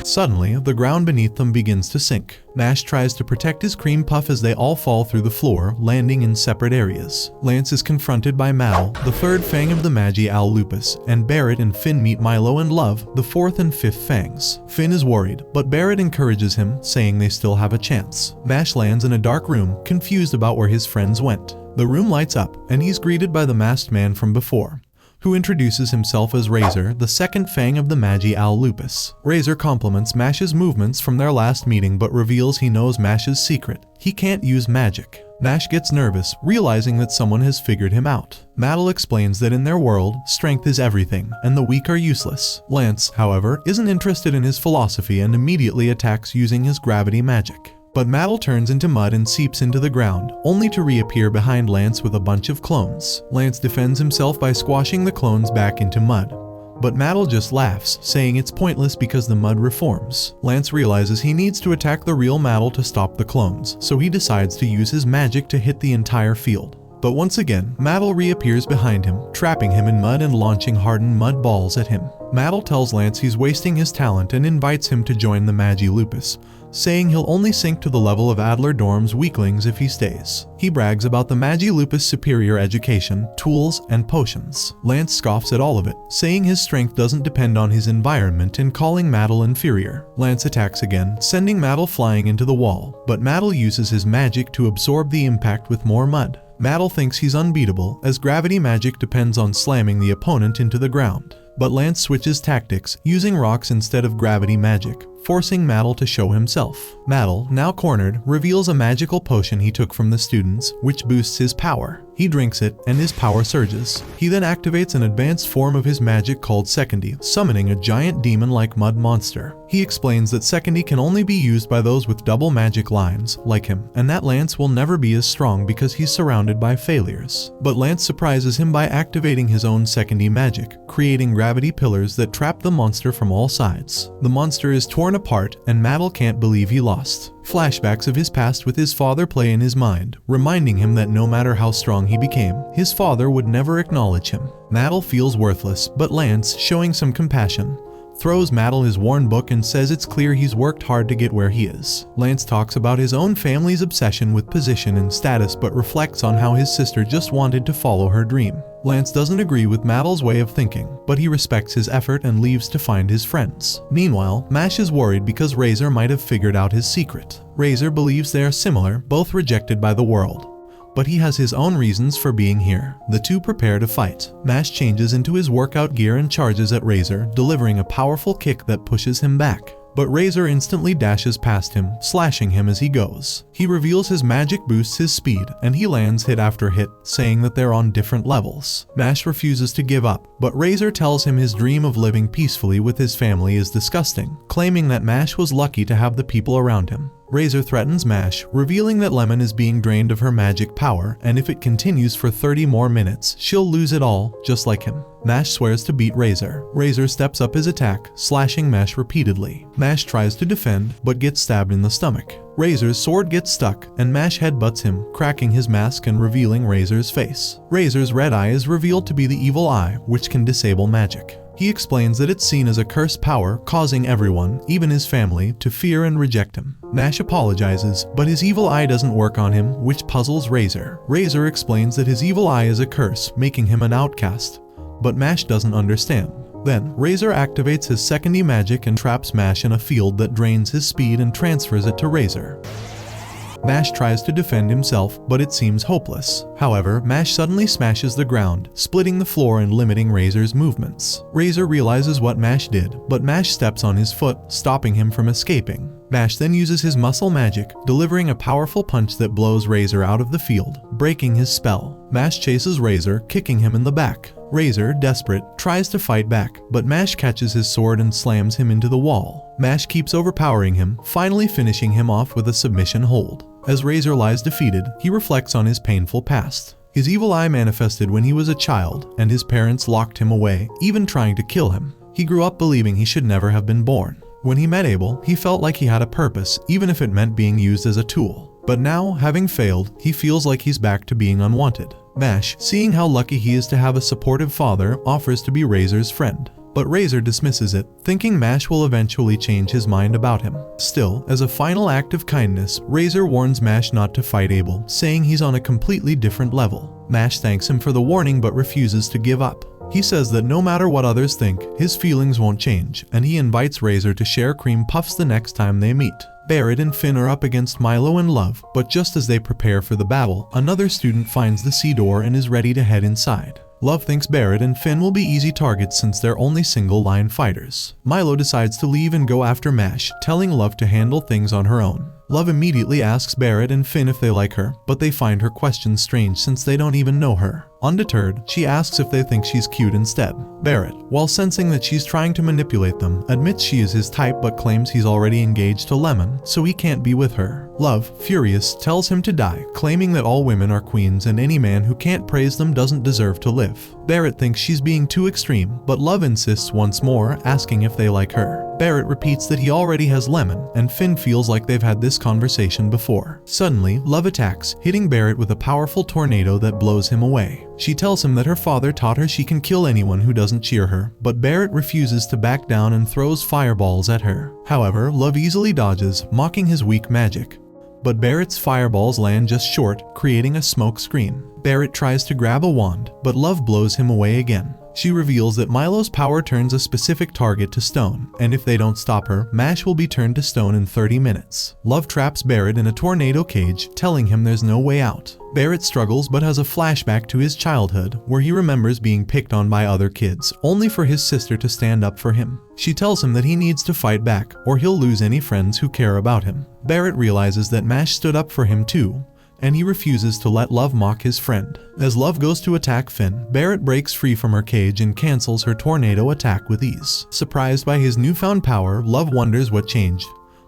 Suddenly, the ground beneath them begins to sink. Mash tries to protect his cream puff as they all fall through the floor, landing in separate areas. Lance is confronted by Mal, the third fang of the Magi Lupus, and Barrett and Finn meet Milo and Love, the fourth and fifth fangs. Finn is worried, but Barrett encourages him, saying they still have a chance. Mash lands in a dark room, confused about where his friends went. The room lights up, and he's greeted by the masked man from before, who introduces himself as Razor, the second fang of the Magi Lupus. Razor compliments Mash's movements from their last meeting but reveals he knows Mash's secret. He can't use magic. Mash gets nervous, realizing that someone has figured him out. Maddle explains that in their world, strength is everything, and the weak are useless. Lance, however, isn't interested in his philosophy and immediately attacks using his gravity magic. But Maddle turns into mud and seeps into the ground, only to reappear behind Lance with a bunch of clones. Lance defends himself by squashing the clones back into mud, but Maddle just laughs, saying it's pointless because the mud reforms. Lance realizes he needs to attack the real Maddle to stop the clones, so he decides to use his magic to hit the entire field. But once again, Maddle reappears behind him, trapping him in mud and launching hardened mud balls at him. Maddle tells Lance he's wasting his talent and invites him to join the Magi Lupus, saying he'll only sink to the level of Adler Dorm's weaklings if he stays. He brags about the Magi Lupus' superior education, tools, and potions. Lance scoffs at all of it, saying his strength doesn't depend on his environment and calling Maddle inferior. Lance attacks again, sending Maddle flying into the wall, but Maddle uses his magic to absorb the impact with more mud. Maddle thinks he's unbeatable, as gravity magic depends on slamming the opponent into the ground. But Lance switches tactics, using rocks instead of gravity magic, forcing Maddle to show himself. Maddle, now cornered, reveals a magical potion he took from the students, which boosts his power. He drinks it, and his power surges. He then activates an advanced form of his magic called Secondy, summoning a giant demon-like mud monster. He explains that Secondy can only be used by those with double magic lines, like him, and that Lance will never be as strong because he's surrounded by failures. But Lance surprises him by activating his own Secondy magic, creating gravity pillars that trap the monster from all sides. The monster is torn apart, and Maddle can't believe he lost. Flashbacks of his past with his father play in his mind, reminding him that no matter how strong he became, his father would never acknowledge him. Maddle feels worthless, but Lance, showing some compassion, throws Maddle his worn book and says it's clear he's worked hard to get where he is. Lance talks about his own family's obsession with position and status but reflects on how his sister just wanted to follow her dream. Lance doesn't agree with Maddle's way of thinking, but he respects his effort and leaves to find his friends. Meanwhile, Mash is worried because Razor might have figured out his secret. Razor believes they are similar, both rejected by the world, but he has his own reasons for being here. The two prepare to fight. Mash changes into his workout gear and charges at Razor, delivering a powerful kick that pushes him back. but Razor instantly dashes past him, slashing him as he goes. He reveals his magic boosts his speed, and he lands hit after hit, saying that they're on different levels. Mash refuses to give up, but Razor tells him his dream of living peacefully with his family is disgusting, claiming that Mash was lucky to have the people around him. Razor threatens Mash, revealing that Lemon is being drained of her magic power, and if it continues for 30 more minutes, she'll lose it all, just like him. Mash swears to beat Razor. Razor steps up his attack, slashing Mash repeatedly. Mash tries to defend, but gets stabbed in the stomach. Razor's sword gets stuck, and Mash headbutts him, cracking his mask and revealing Razor's face. Razor's red eye is revealed to be the evil eye, which can disable magic. He explains that it's seen as a cursed power, causing everyone, even his family, to fear and reject him. Mash apologizes, but his evil eye doesn't work on him, which puzzles Razor. Razor explains that his evil eye is a curse, making him an outcast, but Mash doesn't understand. Then, Razor activates his second magic and traps Mash in a field that drains his speed and transfers it to Razor. Mash tries to defend himself, but it seems hopeless. However, Mash suddenly smashes the ground, splitting the floor and limiting Razor's movements. Razor realizes what Mash did, but Mash steps on his foot, stopping him from escaping. Mash then uses his muscle magic, delivering a powerful punch that blows Razor out of the field, breaking his spell. Mash chases Razor, kicking him in the back. Razor, desperate, tries to fight back, but Mash catches his sword and slams him into the wall. Mash keeps overpowering him, finally finishing him off with a submission hold. As Razor lies defeated, he reflects on his painful past. His evil eye manifested when he was a child, and his parents locked him away, even trying to kill him. He grew up believing he should never have been born. When he met Abel, he felt like he had a purpose, even if it meant being used as a tool. But now, having failed, he feels like he's back to being unwanted. Mash, seeing how lucky he is to have a supportive father, offers to be Razor's friend. But Razor dismisses it, thinking Mash will eventually change his mind about him. Still, as a final act of kindness, Razor warns Mash not to fight Abel, saying he's on a completely different level. Mash thanks him for the warning but refuses to give up. He says that no matter what others think, his feelings won't change, and he invites Razor to share cream puffs the next time they meet. Barrett and Finn are up against Milo and Love, but just as they prepare for the battle, another student finds the sea door and is ready to head inside. Love thinks Barrett and Finn will be easy targets since they're only single-line fighters. Milo decides to leave and go after Mash, telling Love to handle things on her own. Love immediately asks Barrett and Finn if they like her, but they find her questions strange since they don't even know her. Undeterred, she asks if they think she's cute instead. Barrett, while sensing that she's trying to manipulate them, admits she is his type but claims he's already engaged to Lemon, so he can't be with her. Love, furious, tells him to die, claiming that all women are queens and any man who can't praise them doesn't deserve to live. Barrett thinks she's being too extreme, but Love insists once more, asking if they like her. Barrett repeats that he already has Lemon, and Finn feels like they've had this conversation before. Suddenly, Love attacks, hitting Barrett with a powerful tornado that blows him away. She tells him that her father taught her she can kill anyone who doesn't cheer her, but Barrett refuses to back down and throws fireballs at her. However, Love easily dodges, mocking his weak magic. But Barrett's fireballs land just short, creating a smoke screen. Barrett tries to grab a wand, but Love blows him away again. She reveals that Milo's power turns a specific target to stone, and if they don't stop her, Mash will be turned to stone in 30 minutes. Love traps Barrett in a tornado cage, telling him there's no way out. Barrett struggles but has a flashback to his childhood, where he remembers being picked on by other kids, only for his sister to stand up for him. She tells him that he needs to fight back, or he'll lose any friends who care about him. Barrett realizes that Mash stood up for him too, and he refuses to let Love mock his friend. As Love goes to attack Finn, Barrett breaks free from her cage and cancels her tornado attack with ease. Surprised by his newfound power, Love wonders what changed,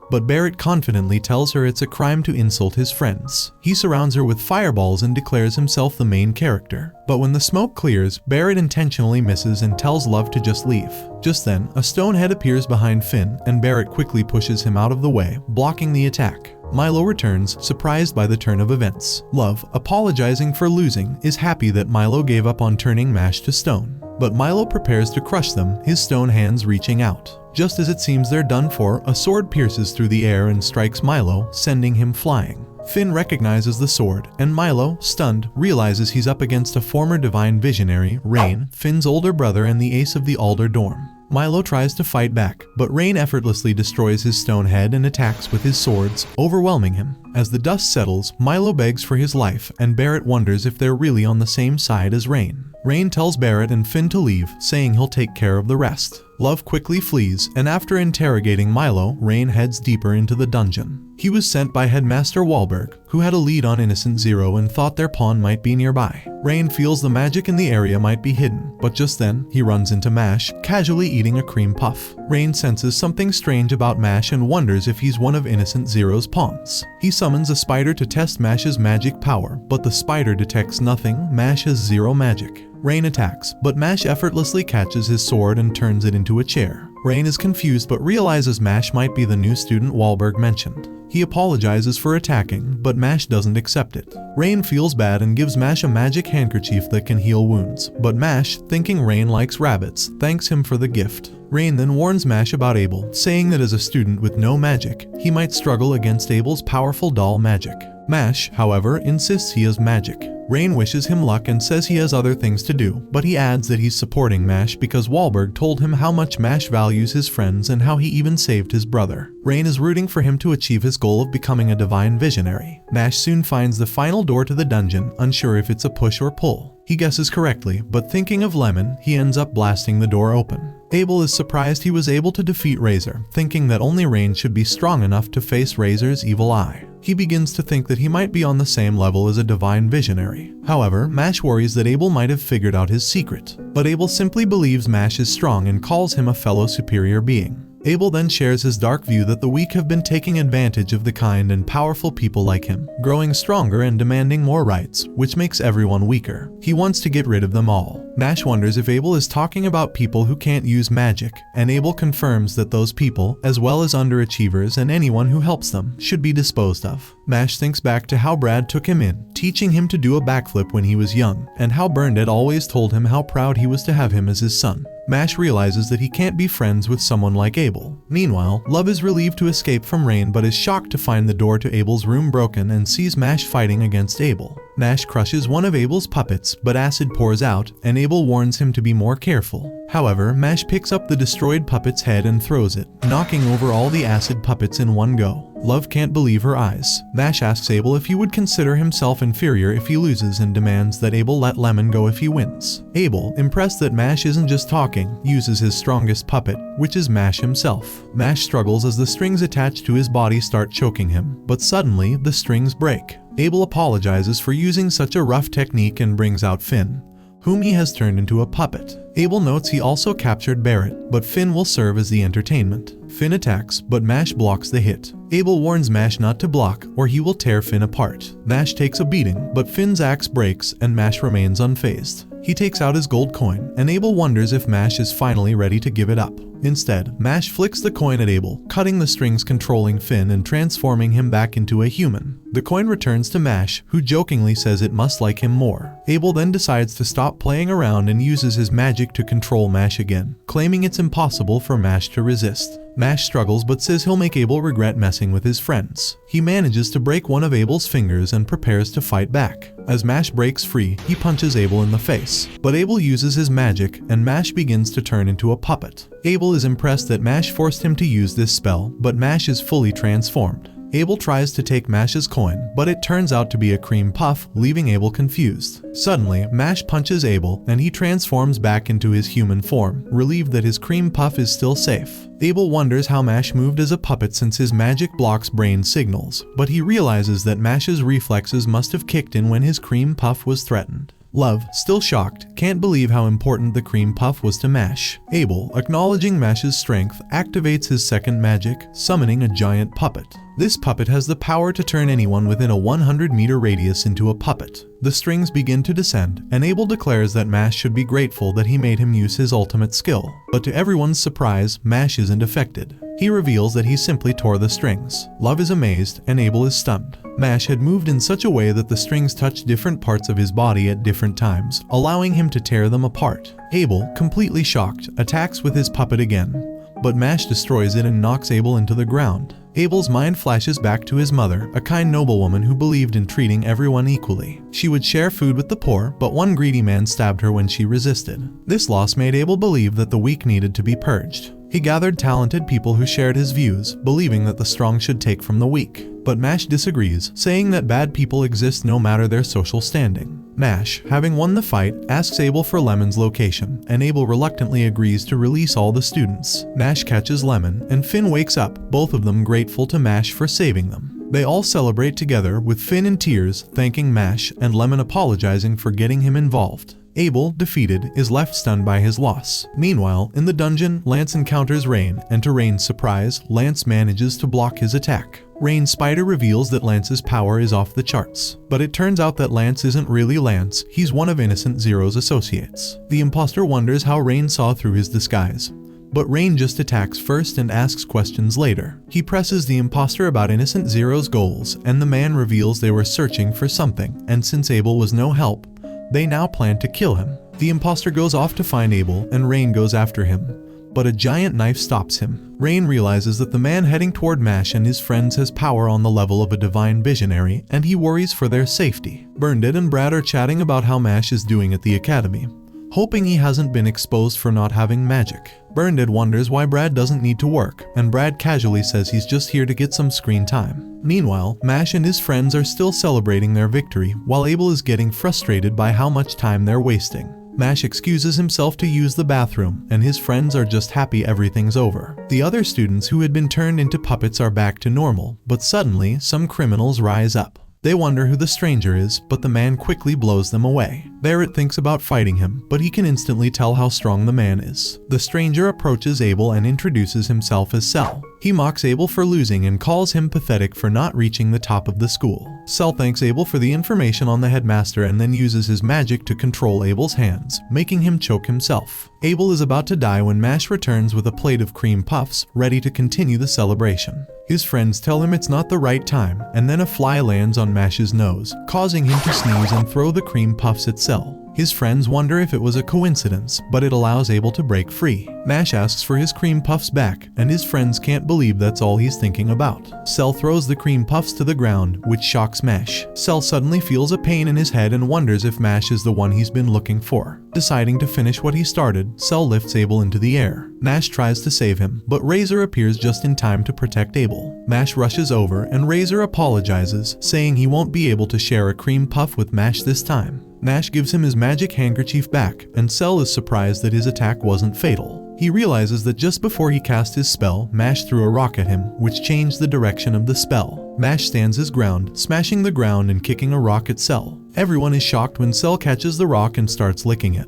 but Barrett confidently tells her it's a crime to insult his friends. He surrounds her with fireballs and declares himself the main character. But when the smoke clears, Barrett intentionally misses and tells Love to just leave. Just then, a stone head appears behind Finn, and Barrett quickly pushes him out of the way, blocking the attack. Milo returns, surprised by the turn of events. Love, apologizing for losing, is happy that Milo gave up on turning Mash to stone. But Milo prepares to crush them, his stone hands reaching out. Just as it seems they're done for, a sword pierces through the air and strikes Milo, sending him flying. Finn recognizes the sword, and Milo, stunned, realizes he's up against a former divine visionary, Rain, Finn's older brother and the ace of the Alder dorm. Milo tries to fight back, but Rain effortlessly destroys his stone head and attacks with his swords, overwhelming him. As the dust settles, Milo begs for his life, and Barrett wonders if they're really on the same side as Rain. Rain tells Barrett and Finn to leave, saying he'll take care of the rest. Love quickly flees, and after interrogating Milo, Rain heads deeper into the dungeon. He was sent by Headmaster Wahlberg, who had a lead on Innocent Zero and thought their pawn might be nearby. Rain feels the magic in the area might be hidden, but just then, he runs into Mash, casually eating a cream puff. Rain senses something strange about Mash and wonders if he's one of Innocent Zero's pawns. He summons a spider to test Mash's magic power, but the spider detects nothing. Mash has zero magic. Rain attacks, but Mash effortlessly catches his sword and turns it into a chair. Rain is confused but realizes Mash might be the new student Wahlberg mentioned. He apologizes for attacking, but Mash doesn't accept it. Rain feels bad and gives Mash a magic handkerchief that can heal wounds, but Mash, thinking Rain likes rabbits, thanks him for the gift. Rain then warns Mash about Abel, saying that as a student with no magic, he might struggle against Abel's powerful doll magic. Mash, however, insists he has magic. Rain wishes him luck and says he has other things to do, but he adds that he's supporting Mash because Wahlberg told him how much Mash values his friends and how he even saved his brother. Rain is rooting for him to achieve his goal of becoming a divine visionary. Mash soon finds the final door to the dungeon, unsure if it's a push or pull. He guesses correctly, but thinking of Lemon, he ends up blasting the door open. Abel is surprised he was able to defeat Razor, thinking that only Rain should be strong enough to face Razor's evil eye. He begins to think that he might be on the same level as a divine visionary. However, Mash worries that Abel might have figured out his secret, but Abel simply believes Mash is strong and calls him a fellow superior being. Abel then shares his dark view that the weak have been taking advantage of the kind and powerful people like him, growing stronger and demanding more rights, which makes everyone weaker. He wants to get rid of them all. Mash wonders if Abel is talking about people who can't use magic, and Abel confirms that those people, as well as underachievers and anyone who helps them, should be disposed of. Mash thinks back to how Brad took him in, teaching him to do a backflip when he was young, and how Burnedead always told him how proud he was to have him as his son. Mash realizes that he can't be friends with someone like Abel. Meanwhile, Love is relieved to escape from Rain but is shocked to find the door to Abel's room broken and sees Mash fighting against Abel. Mash crushes one of Abel's puppets, but acid pours out, and Abel warns him to be more careful. However, Mash picks up the destroyed puppet's head and throws it, knocking over all the acid puppets in one go. Love can't believe her eyes. Mash asks Abel if he would consider himself inferior if he loses and demands that Abel let Lemon go if he wins. Abel, impressed that Mash isn't just talking, uses his strongest puppet, which is Mash himself. Mash struggles as the strings attached to his body start choking him, but suddenly the strings break. Abel apologizes for using such a rough technique and brings out Finn, whom he has turned into a puppet. Abel notes he also captured Barrett, but Finn will serve as the entertainment. Finn attacks, but Mash blocks the hit. Abel warns Mash not to block, or he will tear Finn apart. Mash takes a beating, but Finn's axe breaks and Mash remains unfazed. He takes out his gold coin, and Abel wonders if Mash is finally ready to give it up. Instead, Mash flicks the coin at Abel, cutting the strings controlling Finn and transforming him back into a human. The coin returns to Mash, who jokingly says it must like him more. Abel then decides to stop playing around and uses his magic to control Mash again, claiming it's impossible for Mash to resist. Mash struggles but says he'll make Abel regret messing with his friends. He manages to break one of Abel's fingers and prepares to fight back. As Mash breaks free, he punches Abel in the face, but Abel uses his magic and Mash begins to turn into a puppet. Abel is impressed that Mash forced him to use this spell, but Mash is fully transformed. Abel tries to take Mash's coin, but it turns out to be a cream puff, leaving Abel confused. Suddenly, Mash punches Abel, and he transforms back into his human form, relieved that his cream puff is still safe. Abel wonders how Mash moved as a puppet since his magic blocks brain signals, but he realizes that Mash's reflexes must have kicked in when his cream puff was threatened. Love, still shocked, can't believe how important the cream puff was to Mash. Abel, acknowledging Mash's strength, activates his second magic, summoning a giant puppet. This puppet has the power to turn anyone within a 100-meter radius into a puppet. The strings begin to descend, and Abel declares that Mash should be grateful that he made him use his ultimate skill. But to everyone's surprise, Mash isn't affected. He reveals that he simply tore the strings. Love is amazed, and Abel is stunned. Mash had moved in such a way that the strings touched different parts of his body at different times, allowing him to tear them apart. Abel, completely shocked, attacks with his puppet again, but Mash destroys it and knocks Abel into the ground. Abel's mind flashes back to his mother, a kind noblewoman who believed in treating everyone equally. She would share food with the poor, but one greedy man stabbed her when she resisted. This loss made Abel believe that the weak needed to be purged. He gathered talented people who shared his views, believing that the strong should take from the weak. But Mash disagrees, saying that bad people exist no matter their social standing. Mash, having won the fight, asks Abel for Lemon's location, and Abel reluctantly agrees to release all the students. Mash catches Lemon, and Finn wakes up, both of them grateful to Mash for saving them. They all celebrate together, with Finn in tears, thanking Mash, and Lemon apologizing for getting him involved. Abel, defeated, is left stunned by his loss. Meanwhile, in the dungeon, Lance encounters Rain, and to Rain's surprise, Lance manages to block his attack. Rain's spider reveals that Lance's power is off the charts. But it turns out that Lance isn't really Lance, he's one of Innocent Zero's associates. The imposter wonders how Rain saw through his disguise. But Rain just attacks first and asks questions later. He presses the imposter about Innocent Zero's goals, and the man reveals they were searching for something, and since Abel was no help, they now plan to kill him. The imposter goes off to find Abel, and Rain goes after him. But a giant knife stops him. Rain realizes that the man heading toward Mash and his friends has power on the level of a divine visionary, and he worries for their safety. Burnedead and Brad are chatting about how Mash is doing at the academy, hoping he hasn't been exposed for not having magic. Burnedead wonders why Brad doesn't need to work, and Brad casually says he's just here to get some screen time. Meanwhile, Mash and his friends are still celebrating their victory, while Abel is getting frustrated by how much time they're wasting. Mash excuses himself to use the bathroom, and his friends are just happy everything's over. The other students who had been turned into puppets are back to normal, but suddenly, some criminals rise up. They wonder who the stranger is, but the man quickly blows them away. Barrett thinks about fighting him, but he can instantly tell how strong the man is. The stranger approaches Abel and introduces himself as Cell. He mocks Abel for losing and calls him pathetic for not reaching the top of the school. Cell thanks Abel for the information on the headmaster and then uses his magic to control Abel's hands, making him choke himself. Abel is about to die when Mash returns with a plate of cream puffs, ready to continue the celebration. His friends tell him it's not the right time, and then a fly lands on Mash's nose, causing him to sneeze and throw the cream puffs at Cell. His friends wonder if it was a coincidence, but it allows Abel to break free. Mash asks for his cream puffs back, and his friends can't believe that's all he's thinking about. Cell throws the cream puffs to the ground, which shocks Mash. Cell suddenly feels a pain in his head and wonders if Mash is the one he's been looking for. Deciding to finish what he started, Cell lifts Abel into the air. Mash tries to save him, but Razor appears just in time to protect Abel. Mash rushes over, and Razor apologizes, saying he won't be able to share a cream puff with Mash this time. Mash gives him his magic handkerchief back, and Cell is surprised that his attack wasn't fatal. He realizes that just before he cast his spell, Mash threw a rock at him, which changed the direction of the spell. Mash stands his ground, smashing the ground and kicking a rock at Cell. Everyone is shocked when Cell catches the rock and starts licking it.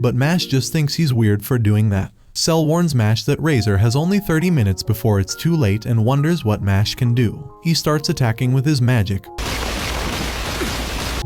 But Mash just thinks he's weird for doing that. Cell warns Mash that Razor has only 30 minutes before it's too late and wonders what Mash can do. He starts attacking with his magic,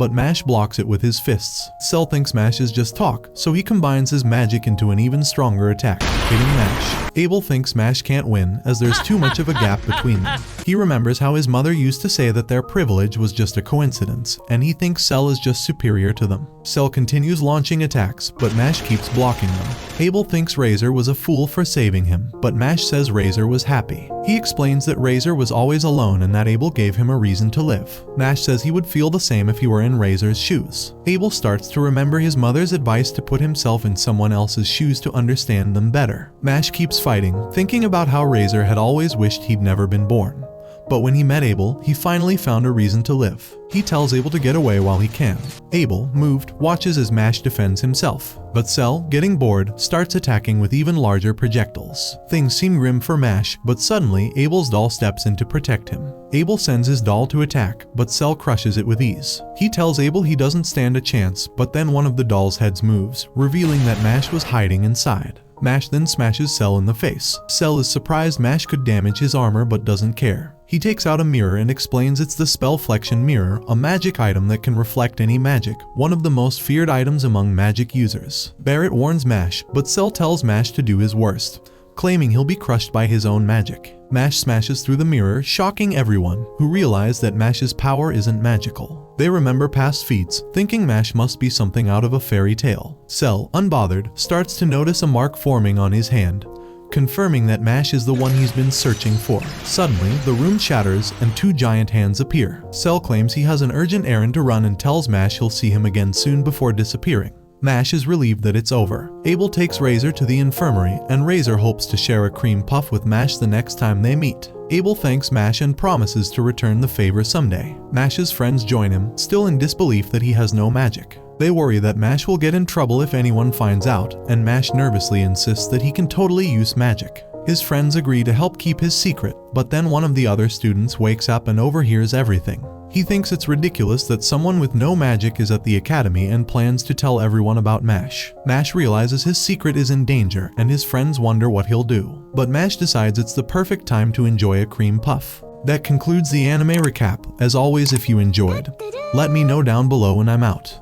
but Mash blocks it with his fists. Cell thinks Mash is just talk, so he combines his magic into an even stronger attack, hitting Mash. Abel thinks Mash can't win, as there's too much of a gap between them. He remembers how his mother used to say that their privilege was just a coincidence, and he thinks Cell is just superior to them. Cell continues launching attacks, but Mash keeps blocking them. Abel thinks Razor was a fool for saving him, but Mash says Razor was happy. He explains that Razor was always alone and that Abel gave him a reason to live. Mash says he would feel the same if he were in Razor's shoes. Abel starts to remember his mother's advice to put himself in someone else's shoes to understand them better. Mash keeps fighting, thinking about how Razor had always wished he'd never been born. But when he met Abel, he finally found a reason to live. He tells Abel to get away while he can. Abel, moved, watches as Mash defends himself. But Cell, getting bored, starts attacking with even larger projectiles. Things seem grim for Mash, but suddenly Abel's doll steps in to protect him. Abel sends his doll to attack, but Cell crushes it with ease. He tells Abel he doesn't stand a chance, but then one of the doll's heads moves, revealing that Mash was hiding inside. Mash then smashes Cell in the face. Cell is surprised Mash could damage his armor but doesn't care. He takes out a mirror and explains it's the Spellflexion Mirror, a magic item that can reflect any magic, one of the most feared items among magic users. Barrett warns Mash, but Cell tells Mash to do his worst, claiming he'll be crushed by his own magic. Mash smashes through the mirror, shocking everyone, who realize that Mash's power isn't magical. They remember past feats, thinking Mash must be something out of a fairy tale. Cell, unbothered, starts to notice a mark forming on his hand, confirming that Mash is the one he's been searching for. Suddenly, the room shatters and two giant hands appear. Cell claims he has an urgent errand to run and tells Mash he'll see him again soon before disappearing. Mash is relieved that it's over. Abel takes Razor to the infirmary, and Razor hopes to share a cream puff with Mash the next time they meet. Abel thanks Mash and promises to return the favor someday. Mash's friends join him, still in disbelief that he has no magic. They worry that Mash will get in trouble if anyone finds out, and Mash nervously insists that he can totally use magic. His friends agree to help keep his secret, but then one of the other students wakes up and overhears everything. He thinks it's ridiculous that someone with no magic is at the academy and plans to tell everyone about Mash. Mash realizes his secret is in danger, and his friends wonder what he'll do. But Mash decides it's the perfect time to enjoy a cream puff. That concludes the anime recap. As always, if you enjoyed, let me know down below and I'm out.